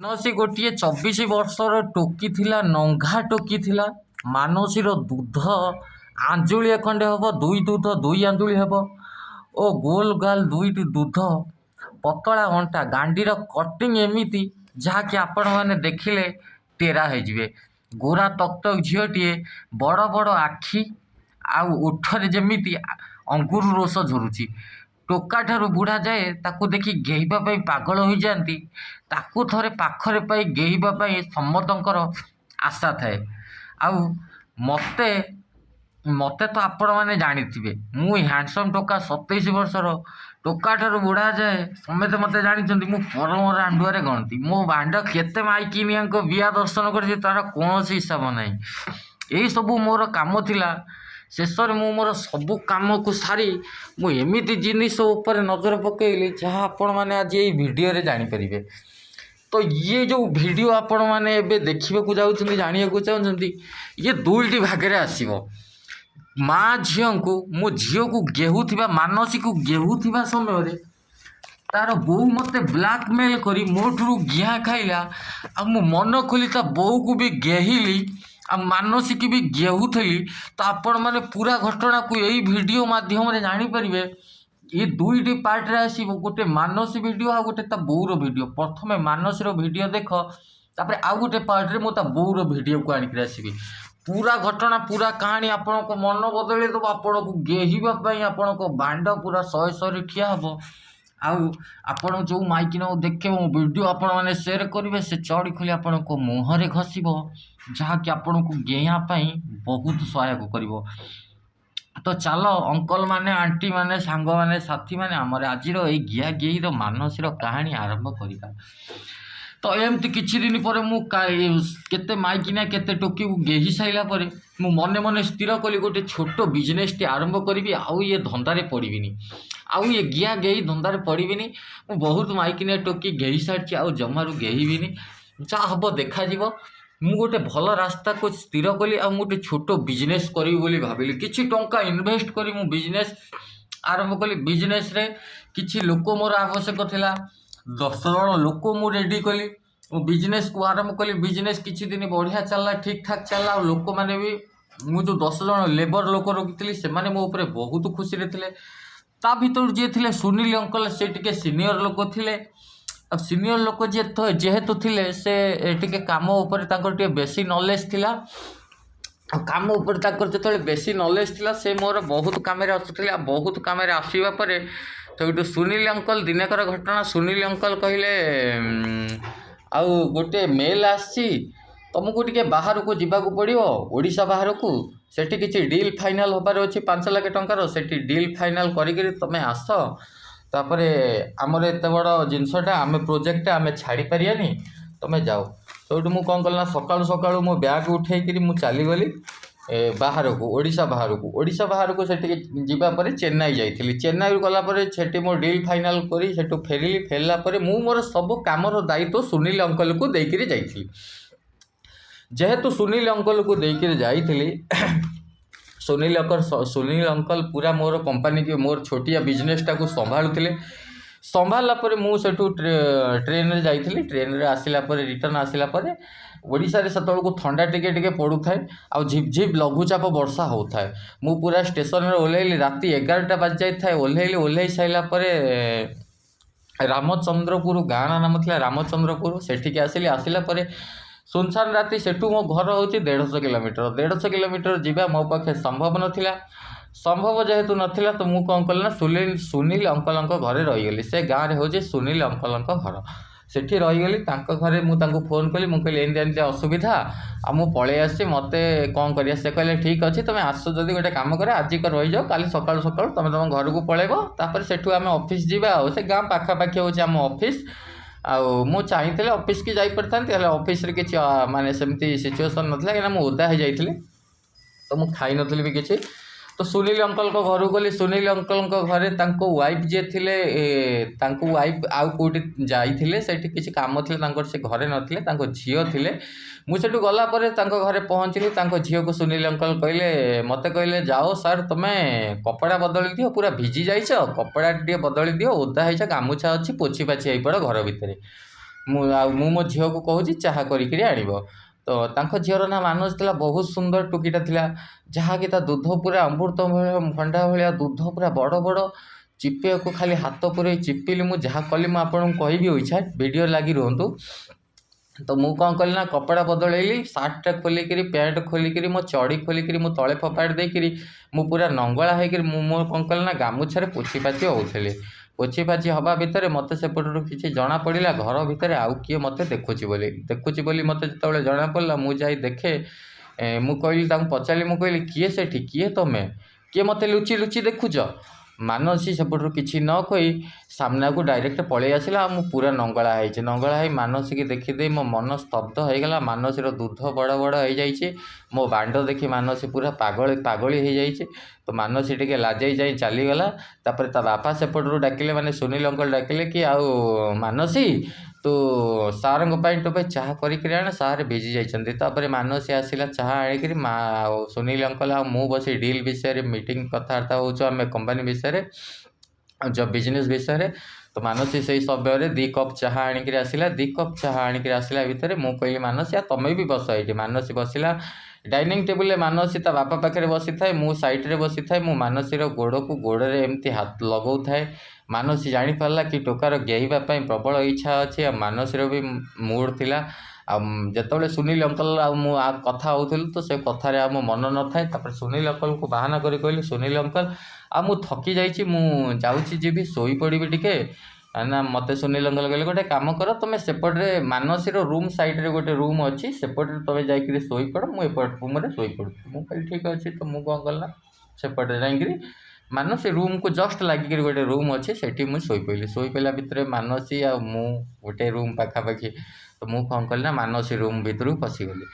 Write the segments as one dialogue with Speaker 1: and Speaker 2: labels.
Speaker 1: ମାନସୀ ଗୋଟିଏ 24 ବର୍ଷର ଟୋକି ଥିଲା, ନଙ୍ଘା ଟୋକି ଥିଲା। ମାନସୀର ଦୁଧ ଆଞ୍ଜୁଳିଏ ଖଣ୍ଡେ ହେବ, ଦୁଇ ଆଞ୍ଜୁଳି ହେବ ଓ ଗୋଲ ଗାଲ ଦୁଇଟି ଦୁଧ, ପତଳା ଅଣ୍ଟା, ଗାଣ୍ଡିର କଟିଂ ଏମିତି ଯାହାକି ଆପଣମାନେ ଦେଖିଲେ ଟେରା ହେଇଯିବେ। ଗୋରା ତକ୍ତକ୍ ଝିଅଟିଏ, ବଡ଼ ବଡ଼ ଆଖି ଆଉ ଓଠରେ ଯେମିତି ଅଙ୍ଗୁର ରସ ଝରୁଛି। ଟୋକାଠାରୁ ବୁଢ଼ା ଯାଏ ତାକୁ ଦେଖି ଗେହିବା ପାଇଁ ପାଗଳ ହୋଇଯାଆନ୍ତି। ତାକୁ ଥରେ ପାଖରେ ପାଇ ଗେହିବା ପାଇଁ ସମସ୍ତଙ୍କର ଆଶା ଥାଏ। ଆଉ ମୋତେ ତ ଆପଣମାନେ ଜାଣିଥିବେ, ମୁଁ ହ୍ୟାଣ୍ଡସମ୍ ଟୋକା, 27 ବର୍ଷର। ଟୋକାଠାରୁ ବୁଢ଼ା ଯାଏ ସମସ୍ତେ ମୋତେ ଜାଣିଛନ୍ତି। ମୁଁ ପରମ ରାଣ୍ଡୁଆରେ ଗଣତି। ମୋ ବାଣ୍ଡ କେତେ ମାଇକିନିଆଙ୍କ ବିଆ ଦର୍ଶନ କରିଛି ତା'ର କୌଣସି ହିସାବ ନାହିଁ। ଏଇସବୁ ମୋର କାମ ଥିଲା। ଶେଷରେ ମୁଁ ମୋର ସବୁ କାମକୁ ସାରି ମୁଁ ଏମିତି ଜିନିଷ ଉପରେ ନଜର ପକାଇଲି ଯାହା ଆପଣମାନେ ଆଜି ଏଇ ଭିଡ଼ିଓରେ ଜାଣିପାରିବେ। ତ ଇଏ ଯେଉଁ ଭିଡ଼ିଓ ଆପଣମାନେ ଏବେ ଦେଖିବାକୁ ଯାଉଛନ୍ତି, ଜାଣିବାକୁ ଚାହୁଁଛନ୍ତି, ଇଏ ଦୁଇଟି ଭାଗରେ ଆସିବ। ମା ଝିଅଙ୍କୁ, ମୋ ଝିଅକୁ ଗେହୁଥିବା, ମାନସୀକୁ ଗେହୁଥିବା ସମୟରେ ତା'ର ବୋଉ ମୋତେ ବ୍ଲାକମେଲ୍ କରି ମୋଠାରୁ ଗିହା ଖାଇଲା। ଆଉ ମୁଁ ମନ ଖୋଲି ତା ବୋଉକୁ ବି ଗେହିଲି ଆଉ ମାନସୀକି ବି ଗେହୁଥିଲି। ତ ଆପଣମାନେ ପୁରା ଘଟଣାକୁ ଏଇ ଭିଡ଼ିଓ ମାଧ୍ୟମରେ ଜାଣିପାରିବେ। ଏ ଦୁଇଟି ପାର୍ଟରେ ଆସିବ, ଗୋଟେ ମାନସୀ ଭିଡ଼ିଓ ଆଉ ଗୋଟେ ତା ବୋଉର ଭିଡ଼ିଓ। ପ୍ରଥମେ ମାନସୀର ଭିଡ଼ିଓ ଦେଖ, ତାପରେ ଆଉ ଗୋଟେ ପାର୍ଟରେ ମୁଁ ତା ବୋଉର ଭିଡ଼ିଓକୁ ଆଣିକି ଆସିବି। ପୁରା ଘଟଣା, ପୁରା କାହାଣୀ ଆପଣଙ୍କ ମନ ବଦଳେଇ ଦେବ। ଆପଣଙ୍କୁ ଗେହିବା ପାଇଁ ଆପଣଙ୍କ ବାଣ୍ଡ ପୁରା 100 ଠିଆ ହେବ। ଆଉ ଆପଣ ଯେଉଁ ମାଇକିନାକୁ ଦେଖିବ, ମୋ ଭିଡ଼ିଓ ଆପଣମାନେ ସେୟାର କରିବେ, ସେ ଚଢ଼ି ଖୋଲି ଆପଣଙ୍କ ମୁହଁରେ ଘଷିବ, ଯାହାକି ଆପଣଙ୍କୁ ଗେହିବା ପାଇଁ ବହୁତ ସହାୟକ କରିବ। ତ ଚାଲ ଅଙ୍କଲମାନେ, ଆଣ୍ଟିମାନେ, ସାଙ୍ଗମାନେ, ସାଥିମାନେ, ଆମର ଆଜିର ଏଇ ଗିଆ ଗେହିର ମାନସୀର କାହାଣୀ ଆରମ୍ଭ କରିବା। ତ ଏମିତି କିଛି ଦିନ ପରେ ମୁଁ କେତେ ମାଇକିନା, କେତେ ଟୋକିକୁ ଗେହି ସାରିଲା ପରେ ମୁଁ ମନେ ମନେ ସ୍ଥିର କଲି ଗୋଟେ ଛୋଟ ବିଜନେସ୍ଟି ଆରମ୍ଭ କରିବି। ଆଉ ଇଏ ଧନ୍ଦାରେ ପଡ଼ିବିନି, ଆଉ ଇଏ ଗିଆ ଗେହି ଧନ୍ଦାରେ ପଡ଼ିବିନି। ମୁଁ ବହୁତ ମାଇକିନା ଟୋକି ଗେହି ସାରିଛି, ଆଉ ଜମାରୁ ଗେହିବିନି। ଯାହା ହେବ ଦେଖାଯିବ। ମୁଁ ଗୋଟେ ଭଲ ରାସ୍ତାକୁ ସ୍ଥିର କଲି, ଆଉ ମୁଁ ଗୋଟେ ଛୋଟ ବିଜନେସ୍ କରିବି ବୋଲି ଭାବିଲି। କିଛି ଟଙ୍କା ଇନଭେଷ୍ଟ କରି ମୁଁ ବିଜନେସ୍ ଆରମ୍ଭ କଲି। ବିଜନେସ୍ରେ କିଛି ଲୋକ ମୋର ଆବଶ୍ୟକ ଥିଲା। 10 ଜଣ ଲୋକ ମୁଁ ରେଡ଼ି କଲି। ମୁଁ ବିଜନେସ୍କୁ ଆରମ୍ଭ କଲି। ବିଜନେସ୍ କିଛି ଦିନ ବଢ଼ିଆ ଚାଲିଲା, ଠିକ୍ ଠାକ୍ ଚାଲିଲା। ଆଉ ଲୋକମାନେ ବି, ମୁଁ ଯେଉଁ 10 ଜଣ ଲେବର୍ ଲୋକ ରଖିଥିଲି, ସେମାନେ ମୋ ଉପରେ ବହୁତ ଖୁସିରେ ଥିଲେ। ତା ଭିତରୁ ଯିଏ ଥିଲେ ସୁନୀଲ ଅଙ୍କଲ୍, ସେ ଟିକେ ସିନିୟର୍ ଲୋକ ଥିଲେ। ଆଉ ସିନିୟର୍ ଲୋକ ଯେହେତୁ ଥିଲେ, ସେ ଟିକେ କାମ ଉପରେ ତାଙ୍କର ଟିକେ ବେଶୀ ନଲେଜ୍ ଥିଲା। ଆଉ କାମ ଉପରେ ତାଙ୍କର ଯେତେବେଳେ ବେଶୀ ନଲେଜ୍ ଥିଲା, ସେ ମୋର ବହୁତ କାମରେ ଆସୁଥିଲେ। ଆଉ ବହୁତ କାମରେ ଆସିବା ପରେ ସେଇଠୁ ସୁନୀଲ ଅଙ୍କଲ୍, ଦିନକର ଘଟଣା, ସୁନୀଲ ଅଙ୍କଲ୍ କହିଲେ, ଆଉ ଗୋଟେ ମେଲ୍ ଆସିଛି, ତୁମକୁ ଟିକେ ବାହାରକୁ ଯିବାକୁ ପଡ଼ିବ, ଓଡ଼ିଶା ବାହାରକୁ। ସେଠି କିଛି ଡିଲ୍ ଫାଇନାଲ୍ ହେବାର ଅଛି 5 ଲକ୍ଷ ଟଙ୍କାର। ସେଠି ଡିଲ୍ ଫାଇନାଲ୍ କରିକିରି ତୁମେ ଆସ। ତାପରେ ଆମର ଏତେ ବଡ଼ ଜିନିଷଟା, ଆମେ ପ୍ରୋଜେକ୍ଟଟା ଆମେ ଛାଡ଼ିପାରିବାନି, ତୁମେ ଯାଅ। ସେଇଠୁ ମୁଁ କ'ଣ କଲି ନା, ସକାଳୁ ସକାଳୁ ମୋ ବ୍ୟାଗ୍ ଉଠେଇକିରି ମୁଁ ଚାଲିଗଲି ବାହାରକୁ, ଓଡ଼ିଶା ବାହାରକୁ। ଓଡ଼ିଶା ବାହାରକୁ ସେଠିକି ଯିବା ପରେ ଚେନ୍ନାଇ ଯାଇଥିଲି। ଚେନ୍ନାଇରୁ ଗଲା ପରେ ସେଠି ମୋ ଡିଲ୍ ଫାଇନାଲ୍ କରି ସେଠୁ ଫେରିଲି। ଫେରିଲା ପରେ ମୁଁ ମୋର ସବୁ କାମର ଦାୟିତ୍ୱ ସୁନୀଲ ଅଙ୍କଲ୍କୁ ଦେଇକିରି ଯାଇଥିଲି। ଯେହେତୁ ସୁନୀଲ ଅଙ୍କଲ୍କୁ ଦେଇକିରି ଯାଇଥିଲି, ସୁନୀଲ ଅଙ୍କଲ୍ ପୁରା ମୋର କମ୍ପାନୀକି, ମୋର ଛୋଟିଆ ବିଜନେସ୍ଟାକୁ ସମ୍ଭାଳୁଥିଲେ। ସମ୍ଭାଳିଲା ପରେ ମୁଁ ସେଠୁ ଟ୍ରେନ୍ରେ ଯାଇଥିଲି। ଟ୍ରେନ୍ରେ ଆସିଲା ପରେ, ରିଟର୍ନ ଆସିଲା ପରେ, ଓଡ଼ିଶାରେ ସେତେବେଳକୁ ଥଣ୍ଡା ଟିକେ ଟିକେ ପଡ଼ୁଥାଏ, ଆଉ ଝିପ୍ ଝିପ୍ ଲଘୁଚାପ ବର୍ଷା ହେଉଥାଏ। ମୁଁ ପୁରା ଷ୍ଟେସନରେ ଓହ୍ଲେଇଲି, ରାତି 11ଟା ବାଜିଯାଇଥାଏ। ଓହ୍ଲେଇ ସାରିଲା ପରେ ରାମଚନ୍ଦ୍ରପୁର, ଗାଁର ନାମ ଥିଲା ରାମଚନ୍ଦ୍ରପୁର, ସେଠିକି ଆସିଲି। ଆସିଲା ପରେ ସୁନସାନ ରାତି। ସେଠୁ ମୋ ଘର ହେଉଛି 150 କିଲୋମିଟର। 150 କିଲୋମିଟର ଯିବା ମୋ ପାଖେ ସମ୍ଭବ ନଥିଲା। ସମ୍ଭବ ଯେହେତୁ ନଥିଲା, ତ ମୁଁ କ'ଣ କଲି ନା, ସୁନୀଲ ଅଙ୍କଲଙ୍କ ଘରେ ରହିଗଲି। ସେ ଗାଁରେ ହେଉଛି ସୁନୀଲ ଅଙ୍କଲଙ୍କ ଘର। ସେଠି ରହିଗଲି। ତାଙ୍କ ଘରେ ମୁଁ ତାଙ୍କୁ ଫୋନ୍ କଲି। ମୁଁ କହିଲି ଏମିତି ଅସୁବିଧା, ଆଉ ମୁଁ ପଳେଇ ଆସିଛି, ମୋତେ କ'ଣ କରିବା? ସେ କହିଲେ ଠିକ୍ ଅଛି, ତୁମେ ଆସ, ଯଦି ଗୋଟେ କାମ କର, ଆଜି ରହିଯାଅ, କାଲି ସକାଳୁ ସକାଳୁ ତୁମେ ତୁମ ଘରକୁ ପଳେଇବ। ତାପରେ ସେଠୁ ଆମେ ଅଫିସ୍ ଯିବା। ଆଉ ସେ ଗାଁ ପାଖାପାଖି ହେଉଛି ଆମ ଅଫିସ୍। ଆଉ ମୁଁ ଚାହିଁଥିଲେ ଅଫିସ୍କି ଯାଇପାରିଥାନ୍ତି, ହେଲେ ଅଫିସ୍ରେ କିଛି ମାନେ ସେମିତି ସିଚୁଏସନ୍ ନଥିଲା, କାହିଁକିନା ମୁଁ ଓଦା ହେଇଯାଇଥିଲି। ତ ମୁଁ ଖାଇନଥିଲି ବି କିଛି। ତ ସୁନୀଲ ଅଙ୍କଲଙ୍କ ଘରକୁ ଗଲି। ସୁନୀଲ ଅଙ୍କଲଙ୍କ ଘରେ ତାଙ୍କ ୱାଇଫ୍ ଯିଏ ଥିଲେ, ତାଙ୍କ ୱାଇଫ୍ ଆଉ କେଉଁଠି ଯାଇଥିଲେ, ସେଠି କିଛି କାମ ଥିଲେ ତାଙ୍କର, ସେ ଘରେ ନଥିଲେ, ତାଙ୍କ ଝିଅ ଥିଲେ। ମୁଁ ସେଠୁ ଗଲା ପରେ ତାଙ୍କ ଘରେ ପହଞ୍ଚିଲି। ତାଙ୍କ ଝିଅକୁ ସୁନୀଲ ଅଙ୍କଲ କହିଲେ, ମୋତେ କହିଲେ, ଯାଅ ସାର୍, ତୁମେ କପଡ଼ା ବଦଳି ଦିଅ, ପୁରା ଭିଜି ଯାଇଛ, କପଡ଼ା ଟିକେ ବଦଳି ଦିଅ, ଓଦା ହେଇଛ, ଗାମୁଛା ଅଛି, ପୋଛି ପାଛି ହେଇପଡ଼ ଘର ଭିତରେ। ମୁଁ ମୋ ଝିଅକୁ କହୁଛି ଚାହା କରିକିରି ଆଣିବ। ତ ତାଙ୍କ ଝିଅର ନାଁ ମାନସ ଥିଲା। ବହୁତ ସୁନ୍ଦର ଟୋକିଟା ଥିଲା, ଯାହାକି ତା ଦୁଧ ପୁରା ଅମୃତ ଭଣ୍ଡା ଭଳିଆ ଦୁଧ, ପୁରା ବଡ଼ ବଡ଼। ଚିପିବାକୁ ଖାଲି ହାତ ପୁରେଇ ଚିପିଲି। ମୁଁ ଯାହା କଲି ମୁଁ ଆପଣଙ୍କୁ କହିବି ଇଚ୍ଛା, ଭିଡ଼ିଓ ଲାଗି ରୁହନ୍ତୁ। ତ ମୁଁ କ'ଣ କଲି ନା, କପଡ଼ା ବଦଳେଇଲି, ସାର୍ଟଟା ଖୋଲିକିରି, ପ୍ୟାଣ୍ଟ ଖୋଲିକିରି, ମୋ ଚଡ଼ି ଖୋଲିକିରି ମୁଁ ତଳେ ଫୋପାଡ଼ି ଦେଇକିରି ମୁଁ ପୁରା ନଙ୍ଗଳା ହେଇକିରି ମୁଁ କ'ଣ କଲି ନା, ଗାମୁଛାରେ ପୋଛି ପାଛି ହେଉଥିଲି। ପୋଛି ପାଛି ହେବା ଭିତରେ ମୋତେ ସେପଟରୁ କିଛି ଜଣାପଡ଼ିଲା ଘର ଭିତରେ ଆଉ କିଏ ମୋତେ ଦେଖୁଛି ବୋଲି ମୋତେ ଯେତେବେଳେ ଜଣାପଡ଼ିଲା, ମୁଁ ଯାଇ ଦେଖେ। ମୁଁ କହିଲି, ତାଙ୍କୁ ପଚାରିଲି, ମୁଁ କହିଲି କିଏ ସେଠି, କିଏ ତମେ, କିଏ ମୋତେ ଲୁଚି ଲୁଚି ଦେଖୁଛ? ମାନସୀ ସେପଟରୁ କିଛି ନ କହି ସାମ୍ନାକୁ ଡାଇରେକ୍ଟ ପଳେଇ ଆସିଲା। ଆଉ ମୁଁ ପୁରା ନଙ୍ଗଳା ହେଇଛି। ନଙ୍ଗଳା ହେଇ ମାନସୀକି ଦେଖିଦେଇ ମୋ ମନ ସ୍ତବ୍ଧ ହେଇଗଲା। ମାନସୀର ଦୁଧ ବଡ଼ ବଡ଼ ହେଇଯାଇଛି। ମୋ ବାଣ୍ଡ ଦେଖି ମାନସୀ ପୁରା ପାଗଳି ହେଇଯାଇଛି। ତ ମାନସୀ ଟିକେ ଲାଜେଇ ଯାଇ ଚାଲିଗଲା। ତାପରେ ତା ବାପା ସେପଟରୁ ଡାକିଲେ, ମାନେ ସୁନୀଲ ଅଙ୍କଲ ଡାକିଲେ କି, ଆଉ ମାନସୀ ତୁ ସାର୍ଙ୍କ ପାଇଁ ଟୋପେ ଚାହା କରିକିରି ଆଣ, ସାର୍ ଭିଜି ଯାଇଛନ୍ତି। ତାପରେ ମାନସୀ ଆସିଲା ଚାହା ଆଣିକିରି। ଆଉ ସୁନୀଲ ଅଙ୍କଲ ଆଉ ମୁଁ ବସି ଡିଲ୍ ବିଷୟରେ ମିଟିଂ କଥାବାର୍ତ୍ତା ହେଉଛୁ, ଆମେ କମ୍ପାନୀ ବିଷୟରେ, ବିଜନେସ୍ ବିଷୟରେ। ତ ମାନସୀ ସେଇ ସମୟରେ 2 କପ୍ ଚାହା ଆଣିକିରି ଆସିଲା। 2 କପ୍ ଚାହା ଆଣିକିରି ଆସିଲା ଭିତରେ ମୁଁ କହିଲି, ମାନସୀ ତମେ ବି ବସ ଏଇଠି। ମାନସୀ ବସିଲା ଡାଇନିଂ ଟେବୁଲରେ। ମାନସୀ ତା ବାପା ପାଖରେ ବସିଥାଏ, ମୁଁ ସାଇଡ଼୍ରେ ବସିଥାଏ। ମୁଁ ମାନସୀର ଗୋଡ଼କୁ ଗୋଡ଼ରେ ଏମିତି ହାତ ଲଗାଉଥାଏ। ମାନସୀ ଜାଣିପାରିଲା କି ଟୋକାର ଗେହିବା ପାଇଁ ପ୍ରବଳ ଇଚ୍ଛା ଅଛି। ଆଉ ମାନସୀର ବି ମୁଡ଼୍ ଥିଲା। ଆଉ ଯେତେବେଳେ ସୁନୀଲ ଅଙ୍କଲ ଆଉ ମୁଁ କଥା ହେଉଥିଲୁ, ତ ସେ କଥାରେ ଆଉ ମୋ ମନ ନଥାଏ। ତାପରେ ସୁନୀଲ ଅଙ୍କଲକୁ ବାହାନା କରି କହିଲି, ସୁନୀଲ ଅଙ୍କଲ ଆଉ ମୁଁ ଥକି ଯାଇଛି, ମୁଁ ଯାଉଛି, ଯିବି ଶୋଇପଡ଼ିବି ଟିକେ। ନା, ମୋତେ ସୁନୀଲ ଅଙ୍କଲ କହିଲେ, ଗୋଟେ କାମ କର, ତୁମେ ସେପଟରେ ମାନସୀର ରୁମ୍ ସାଇଡ଼୍ରେ ଗୋଟେ ରୁମ୍ ଅଛି, ସେପଟରେ ତୁମେ ଯାଇକିରି ଶୋଇପଡ଼, ମୁଁ ଏପଟ ରୁମ୍ରେ ଶୋଇପଡ଼ୁଛି। ମୁଁ କହିଲି ଠିକ୍ ଅଛି। ତ ମୁଁ କ'ଣ କଲି ନା, ସେପଟରେ ଯାଇକିରି ମାନସୀ ରୁମ୍କୁ ଜଷ୍ଟ ଲାଗିକିରି ଗୋଟେ ରୁମ୍ ଅଛି, ସେଠି ମୁଁ ଶୋଇପଡ଼ିଲି। ଶୋଇପଡ଼ିଲା ଭିତରେ ମାନସୀ ଆଉ ମୁଁ ଗୋଟେ ରୁମ୍ ପାଖାପାଖି। ତ ମୁଁ କ'ଣ କଲି ନା, ମାନସୀ ରୁମ୍ ଭିତରକୁ ପଶିଗଲି।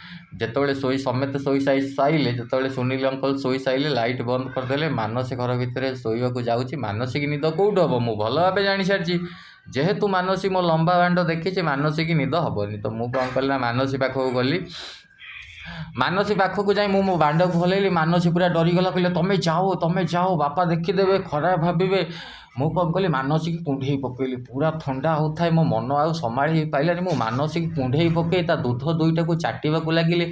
Speaker 1: ଯେତେବେଳେ ସମସ୍ତେ ଶୋଇ ସାଇଲେ, ଯେତେବେଳେ ସୁନୀଲ ଅଙ୍କଲ ଶୋଇ ସାଇଲେ, ଲାଇଟ୍ ବନ୍ଦ କରିଦେଲେ, ମାନସୀ ଘର ଭିତରେ ଶୋଇବାକୁ ଯାଉଛି। ମାନସୀକି ନିଦ କେଉଁଠୁ ହେବ, ମୁଁ ଭଲ ଭାବେ ଜାଣିସାରିଛି। ଯେହେତୁ ମାନସୀ ମୋ ଲମ୍ବା ବାଣ୍ଡ ଦେଖିଛି, ମାନସୀକି ନିଦ ହେବନି। ତ ମୁଁ କ'ଣ କଲି ନା, ମାନସୀ ପାଖକୁ ଗଲି। ମାନସୀ ପାଖକୁ ଯାଇ ମୁଁ ମୋ ବାଣ୍ଡକୁ ହଲେଇଲି। ମାନସୀ ପୁରା ଡରିଗଲା, କହିଲେ ତମେ ଯାଅ, ବାପା ଦେଖିଦେବେ, ଖରାପ ଭାବିବେ। ମୁଁ କ'ଣ କଲି, ମାନସୀକି କୁଣ୍ଢେଇ ପକେଇଲି। ପୁରା ଥଣ୍ଡା ହେଉଥାଏ, ମୋ ମନ ଆଉ ସମ୍ଭାଳି ହେଇପାରିଲାନି। ମୁଁ ମାନସୀକି କୁଣ୍ଢେଇ ପକେଇ ତା ଦୁଧ ଦୁଇଟାକୁ ଚାଟିବାକୁ ଲାଗିଲି।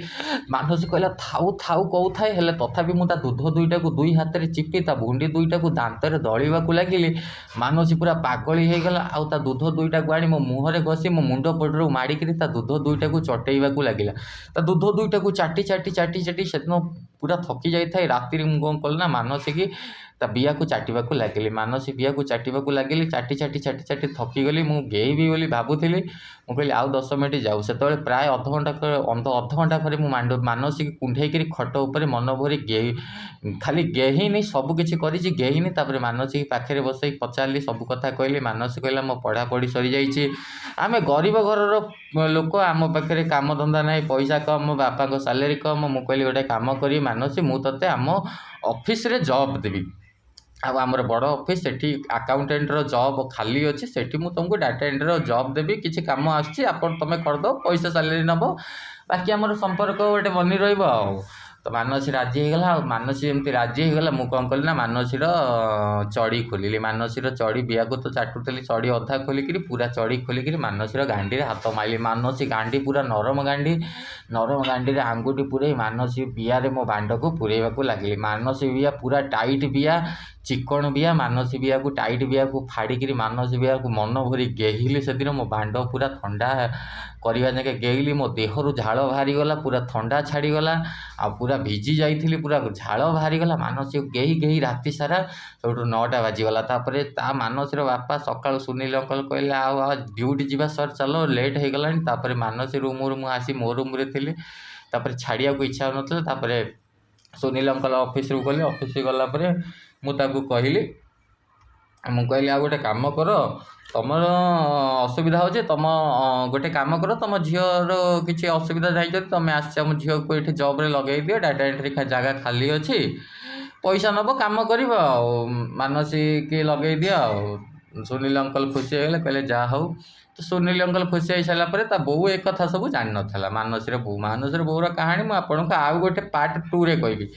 Speaker 1: ମାନସୀ କହିଲା ଥାଉ କହୁଥାଏ, ହେଲେ ତଥାପି ମୁଁ ତା ଦୁଧ ଦୁଇଟାକୁ 2 ହାତରେ ଚିପି ତା ଭୁଣ୍ଡି ଦୁଇଟାକୁ ଦାନ୍ତରେ ଦଳିବାକୁ ଲାଗିଲି। ମାନସୀ ପୁରା ପାଗଳି ହେଇଗଲା। ଆଉ ତା ଦୁଧ ଦୁଇଟାକୁ ଆଣି ମୋ ମୁହଁରେ ଘଷି ମୋ ମୁଣ୍ଡ ପଟରୁ ମାଡ଼ିକିରି ତା ଦୁଧ ଦୁଇଟାକୁ ଚଟେଇବାକୁ ଲାଗିଲା। ତା ଦୁଧ ଦୁଇଟାକୁ ଚାଟି ସେଦିନ ପୁରା ଥକି ଯାଇଥାଏ। ରାତିରେ ମୁଁ କ'ଣ କଲି ନା, ମାନସୀକି ତା ବିଆକୁ ଚାଟିବାକୁ ଲାଗିଲି। ମାନସୀ ବିଆକୁ ଚାଟିବାକୁ ଲାଗିଲି। ଚାଟି ଥକିଗଲି। ମୁଁ ଗେଇବି ବୋଲି ଭାବୁଥିଲି। ମୁଁ କହିଲି ଆଉ 10 ମିନିଟ୍ ଯାଉ। ସେତେବେଳେ ପ୍ରାୟ ଅଧଘଣ୍ଟା ପରେ ମୁଁ ମାନସୀକି କୁଣ୍ଢେଇକିରି ଖଟ ଉପରେ ମନ ଭରି ଖାଲି ଗେହିନି, ସବୁ କିଛି କରିଛି, ଗେହିନି। ତାପରେ ମାନସୀକି ପାଖରେ ବସେଇ ପଚାରିଲି, ସବୁ କଥା କହିଲି। ମାନସୀ କହିଲା, ମୋ ପଢ଼ାପଢ଼ି ସରିଯାଇଛି, ଆମେ ଗରିବ ଘରର ଲୋକ, ଆମ ପାଖରେ କାମଧନ୍ଦା ନାହିଁ, ପଇସା କମ୍, ମୋ ବାପାଙ୍କ ସାଲେରୀ କମ୍। ମୁଁ କହିଲି, ଗୋଟେ କାମ କରିବି ମାନସୀ, ମୁଁ ତୋତେ ଆମ ଅଫିସରେ ଜବ୍ ଦେବି। ଆଉ ଆମର ବଡ଼ ଅଫିସ୍, ସେଠି ଆକାଉଣ୍ଟାଣ୍ଟର ଜବ୍ ଖାଲି ଅଛି, ସେଠି ମୁଁ ତୁମକୁ ଡାଟା ଏଣ୍ଟ୍ରିର ଜବ୍ ଦେବି। କିଛି କାମ ଆସୁଛି, ତୁମେ କରିଦେବ, ପଇସା ସାଲେରୀ ନେବ, ବାକି ଆମର ସମ୍ପର୍କ ଗୋଟେ ବନି ରହିବ ଆଉ। ତ ମାନସୀ ରାଜି ହେଇଗଲା। ଆଉ ମାନସୀ ଏମିତି ରାଜି ହେଇଗଲା, ମୁଁ କ'ଣ କଲି ନା, ମାନସୀର ଚଡ଼ି ଖୋଲିଲି। ମାନସୀର ଚଡ଼ି, ବିଆକୁ ତ ଚାଟୁଥିଲି, ଚଡ଼ି ଅଧା ଖୋଲିକିରି, ପୁରା ଚଡ଼ି ଖୋଲିକିରି ମାନସୀର ଗାଣ୍ଡିରେ ହାତ ମାରିଲି। ମାନସୀ ଗାଣ୍ଡି ପୁରା ନରମ ଗାଣ୍ଡିରେ ଆଙ୍ଗୁଠି ପୁରେଇ ମାନସୀ ବିଆରେ ମୋ ବାଣ୍ଡକୁ ପୁରେଇବାକୁ ଲାଗିଲି। ମାନସୀ ବିଆ ପୁରା ଟାଇଟ୍ ବିଆ, ଚିକଣ ବିଆ। ମାନସୀ ବିଆକୁ, ଟାଇଟ୍ ବିଆକୁ ଫାଡ଼ିକିରି ମାନସୀ ବିଆକୁ ମନ ଭରି ଗେହିଲି। ସେଦିନ ମୋ ବାଣ୍ଡ ପୁରା ଥଣ୍ଡା କରିବା ଯାକେ ଗେଇଲି। ମୋ ଦେହରୁ ଝାଳ ବାହାରିଗଲା, ପୁରା ଥଣ୍ଡା ଛାଡ଼ିଗଲା। ଆଉ ପୁରା ଭିଜି ଯାଇଥିଲି, ପୁରା ଝାଳ ବାହାରିଗଲା। ମାନସୀକୁ ଗେହି ରାତି ସାରା। ସେଇଠୁ 9ଟା ବାଜିଗଲା। ତାପରେ ତା ମାନସୀର ବାପା ସକାଳୁ ସୁନୀଲ ଅଙ୍କଲ କହିଲେ, ଆଉ ଡ୍ୟୁଟି ଯିବା ସର୍, ଚାଲ, ଲେଟ୍ ହେଇଗଲାଣି। ତାପରେ ମାନସୀ ରୁମ୍ରୁ ମୁଁ ଆସି ମୋ ରୁମ୍ରେ ଥିଲି। ତାପରେ ଛାଡ଼ିବାକୁ ଇଚ୍ଛା ହେଉନଥିଲା। ତାପରେ ସୁନୀଲ ଅଙ୍କଲ ଅଫିସରୁ ଗଲେ। ଅଫିସରୁ ଗଲା ପରେ ମୁଁ ତାଙ୍କୁ କହିଲି, ଆଉ ଗୋଟେ କାମ କର, ତୁମର ଅସୁବିଧା ହେଉଛି, ଗୋଟେ କାମ କର, ତୁମ ଝିଅର କିଛି ଅସୁବିଧା ଯାଇଛନ୍ତି, ତୁମେ ଆସିଛ, ଆମ ଝିଅକୁ ଏଠି ଜବ୍ରେ ଲଗେଇ ଦିଅ, ଡାଟା ଏଣ୍ଟ୍ରି ଜାଗା ଖାଲି ଅଛି, ପଇସା ନେବ, କାମ କରିବ, ଆଉ ମାନସୀକି ଲଗେଇ ଦିଅ। ଆଉ ସୁନୀଲ ଅଙ୍କଲ ଖୁସି ହେଇଗଲେ, କହିଲେ ଯାହା ହଉ। ତ ସୁନୀଲ ଅଙ୍କଲ ଖୁସି ହେଇସାରିଲା ପରେ ତା ବୋଉ ଏ କଥା ସବୁ ଜାଣିନଥିଲା। ମାନସୀର ବୋଉର କାହାଣୀ ମୁଁ ଆପଣଙ୍କୁ ଆଉ ଗୋଟେ ପାର୍ଟ 2ରେ କହିବି।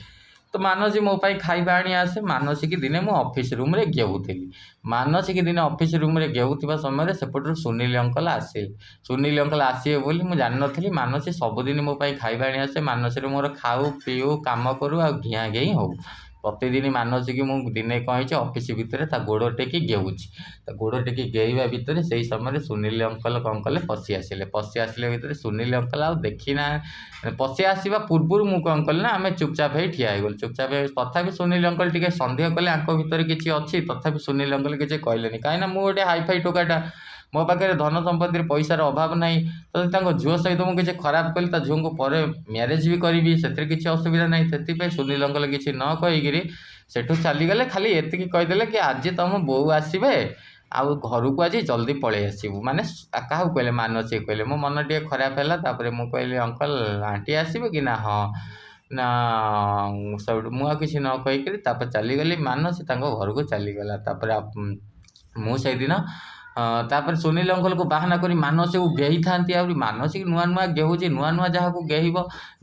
Speaker 1: ତ ମାନସୀ ମୋ ପାଇଁ ଖାଇବା ଆଣି ଆସେ। ମାନସୀକି ଦିନେ ମୁଁ ଅଫିସ୍ ରୁମ୍ରେ ଗେଉଥିଲି। ମାନସୀକି ଦିନେ ଅଫିସ୍ ରୁମ୍ରେ ଗେଉଥିବା ସମୟରେ ସେପଟରୁ ସୁନୀଲ ଅଙ୍କଲ୍ ଆସିଲେ। ସୁନୀଲ ଅଙ୍କଲ୍ ଆସିବେ ବୋଲି ମୁଁ ଜାଣିନଥିଲି। ମାନସୀ ସବୁଦିନ ମୋ ପାଇଁ ଖାଇବା ଆଣି ଆସେ। ମାନସୀର ମୋର ଖାଉ ପିଉ କାମ କରୁ ଆଉ ଘିଆଁ ଘେଇଁ ହଉ। ପ୍ରତିଦିନ ମାନସୀକି ମୁଁ ଦିନେ କ'ଣ ହେଇଛି ଅଫିସ୍ ଭିତରେ ତା ଗୋଡ଼ ଟେକି ଗେଉଛି। ତା ଗୋଡ଼ ଟେକି ଗେଇବା ଭିତରେ ସେଇ ସମୟରେ ସୁନୀଲ ଅଙ୍କଲ୍ କ'ଣ କଲେ ପଶି ଆସିଲେ। ପଶି ଆସିଲେ ଭିତରେ ସୁନୀଲ ଅଙ୍କଲ୍ ଆଉ ଦେଖିନା ପଶି ଆସିବା ପୂର୍ବରୁ ମୁଁ କ'ଣ କଲି ନା ଆମେ ଚୁପଚାପ୍ ହେଇ ଠିଆ ହେଇଗଲୁ। ଚୁପଚାପ୍ ହେଇ ତଥାପି ସୁନୀଲ ଅଙ୍କଲ୍ ଟିକେ ସନ୍ଦେହ କଲେ ଆଙ୍କ ଭିତରେ କିଛି ଅଛି। ତଥାପି ସୁନୀଲ ଅଙ୍କଲ୍ କିଛି କହିଲେନି। କାହିଁକିନା ମୁଁ ଗୋଟେ ହାଇଫାଇ ଟୋକାଟା, ମୋ ପାଖରେ ଧନ ସମ୍ପତ୍ତିରେ ପଇସାର ଅଭାବ ନାହିଁ। ଯଦି ତାଙ୍କ ଝିଅ ସହିତ ମୁଁ କିଛି ଖରାପ କଲି, ତା ଝିଅଙ୍କୁ ପରେ ମ୍ୟାରେଜ୍ ବି କରିବି, ସେଥିରେ କିଛି ଅସୁବିଧା ନାହିଁ। ସେଥିପାଇଁ ସୁନୀଲ ଅଙ୍କଲ୍ କିଛି ନ କହିକିରି ସେଠୁ ଚାଲିଗଲେ। ଖାଲି ଏତିକି କହିଦେଲେ କି ଆଜି ତମ ବୋଉ ଆସିବେ ଆଉ ଘରକୁ ଆଜି ଜଲ୍ଦି ପଳେଇ ଆସିବୁ। ମାନେ କାହାକୁ କହିଲେ? ମାନସୀ କହିଲେ। ମୋ ମନ ଟିକେ ଖରାପ ହେଲା। ତାପରେ ମୁଁ କହିଲି ଅଙ୍କଲ୍ ଆଣ୍ଟି ଆସିବେ କି? ନା ହଁ। ନା ସେଇଠୁ ମୁଁ ଆଉ କିଛି ନ କହିକିରି ତାପରେ ଚାଲିଗଲି। ମାନସୀ ତାଙ୍କ ଘରକୁ ଚାଲିଗଲା। ତାପରେ ମୁଁ ସେଇଦିନ ତାପରେ ସୁନୀଲ ଅଙ୍କଲ୍କୁ ବାହାନା କରି ମାନସୀକୁ ଗେହିଥାନ୍ତି। ଆହୁରି ମାନସୀକି ନୂଆ ନୂଆ ଗେହୁଛି। ନୂଆ ନୂଆ ଯାହାକୁ ଗେହିବ,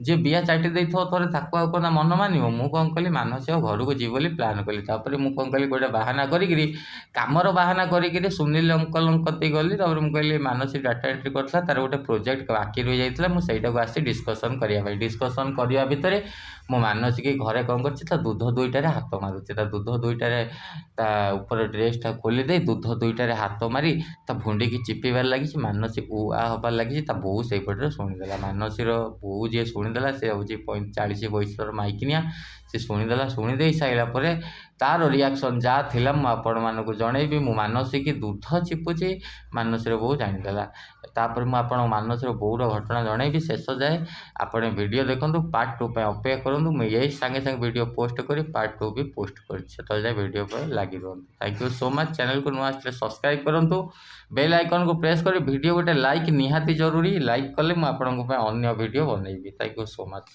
Speaker 1: ଯିଏ ବିଆ ଚାଟି ଦେଇଥିବ ଥରେ, ତାକୁ ଆଉ କ'ଣ ମନ ମାନିବ? ମୁଁ କ'ଣ କଲି, ମାନସୀ ଆଉ ଘରକୁ ଯିବି ବୋଲି ପ୍ଲାନ୍ କଲି। ତାପରେ ମୁଁ କ'ଣ କଲି, ଗୋଟେ ବାହାନା କରିକିରି, କାମର ବାହାନା କରିକିରି ସୁନୀଲ ଅଙ୍କଲ୍ଙ୍କ କତିକି ଗଲି। ତାପରେ ମୁଁ କହିଲି ମାନସୀ ଡାଟା ଏଣ୍ଟ୍ରି କରିଥିଲା, ତାର ଗୋଟେ ପ୍ରୋଜେକ୍ଟ ବାକି ରହିଯାଇଥିଲା, ମୁଁ ସେଇଟାକୁ ଆସିଛି ଡିସ୍କସନ୍ କରିବା ପାଇଁ। ଡିସ୍କସନ୍ କରିବା ଭିତରେ ମୁଁ ମାନସୀକି ଘରେ କ'ଣ କରିଛି, ତା ଦୁଧ ଦୁଇଟାରେ ହାତ ମାରୁଛି। ତା ଦୁଧ ଦୁଇଟାରେ ତା ଉପର ଡ୍ରେସ୍ଟା ଖୋଲି ଦେଇ ଦୁଧ ଦୁଇଟାରେ ହାତ ମାରି ତା ଭୁଣ୍ଡିକି ଚିପିବାରେ ଲାଗିଛି। ମାନସୀ ଉ ଆ ହେବାରେ ଲାଗିଛି। ତା ବୋଉ ସେଇପଟରେ ଶୁଣିଦେଲା। ମାନସୀର ବୋଉ ଯିଏ ଶୁଣିଦେଲା, ସେ ହେଉଛି 40 ବୟସର ମାଇକିନିଆ। ସେ ଶୁଣିଦେଲା। ଶୁଣି ଦେଇ ସାରିଲା ପରେ ତାର ରିଆକ୍ସନ୍ ଯାହା ଥିଲା ମୁଁ ଆପଣମାନଙ୍କୁ ଜଣେଇବି। ମୁଁ ମାନସୀକି ଦୁଧ ଚିପୁଛି, ମାନସୀର ବୋଉ ଜାଣିଦେଲା। ତାପରେ ମୁଁ ଆପଣଙ୍କୁ ମାନସୀର ବୋଉର ଘଟଣା ଜଣେଇବି। ଶେଷ ଯାଏ ଆପଣ ଭିଡ଼ିଓ ଦେଖନ୍ତୁ। ପାର୍ଟ 2 ପାଇଁ ଅପେକ୍ଷା କରନ୍ତୁ। ମୁଁ ଏଇ ସାଙ୍ଗେ ସାଙ୍ଗେ ଭିଡ଼ିଓ ପୋଷ୍ଟ କରି ପାର୍ଟ 2 ବି ପୋଷ୍ଟ କରିଛି। ସେତେବେଳେ ଯାଏ ଭିଡ଼ିଓ ପାଇଁ ଲାଗି ରୁହନ୍ତୁ। Thank you so much. ଚ୍ୟାନେଲକୁ ନୂଆ ଆସିଲେ ସବସ୍କ୍ରାଇବ୍ କରନ୍ତୁ। ବେଲ୍ ଆଇକନ୍କୁ ପ୍ରେସ୍ କରି ଭିଡ଼ିଓ ଗୋଟେ ଲାଇକ୍ ନିହାତି ଜରୁରୀ। ଲାଇକ୍ କଲେ ମୁଁ ଆପଣଙ୍କ ପାଇଁ ଅନ୍ୟ ଭିଡ଼ିଓ ବନେଇବି। Thank you so much.